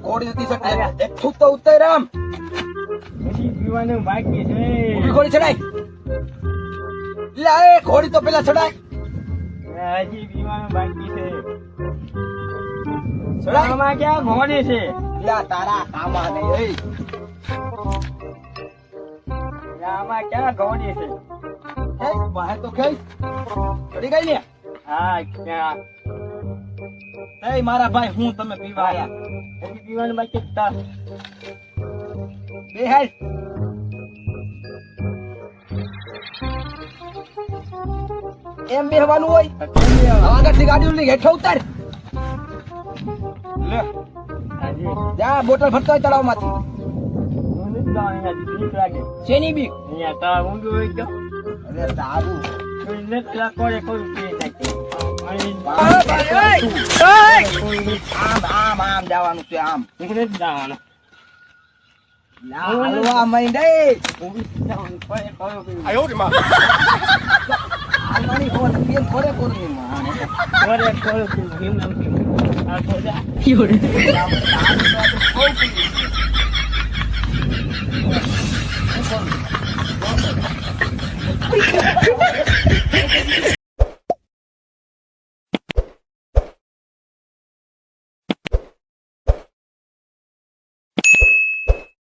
ઘોડી નથી શકતી એક ફૂટ તો ઉતર આમ પીવાનું બાકી છે. ઘોડી ચડાય લા એ ઘોડી તો પેલા ચડાય હજી પીવાનું બાકી છે. ચડાય આમાં ક્યાં ઘોડી છે? લા તારા કામા નહીં આમાં ક્યાં ઘોડી છે? એ બહાર તો કઈ ચડી ગઈ ને હા ક્યાં એ મારા ભાઈ હું તમે પીવા આયા હજી પીવાનું બાકી જ તા. બે હાલ એમ બેહવાનું હોય આગળથી ગાડી લઈ હેઠો ઉતાર લે હજી જા બોટલ ભરતો હોય તળાવમાંથી હું નથી જવાનું, અહીંયાથી બીક લાગે. શેની બીક અહીંયા તળાવ ઊંડું હોય તો અરે તારું કોઈ નથી કોરે કોઈ પી નાખે. અહીં આમ આમ આમ જવાનું છે આમ હું નથી જવાનું. હલવા માંડે હું નથી જવાનું. કોરે કોઈ પી આલવાની હોત પેન કોરે કોરી કોરે કોઈ પી. આ ખોજા. તારું તો બહુ પી.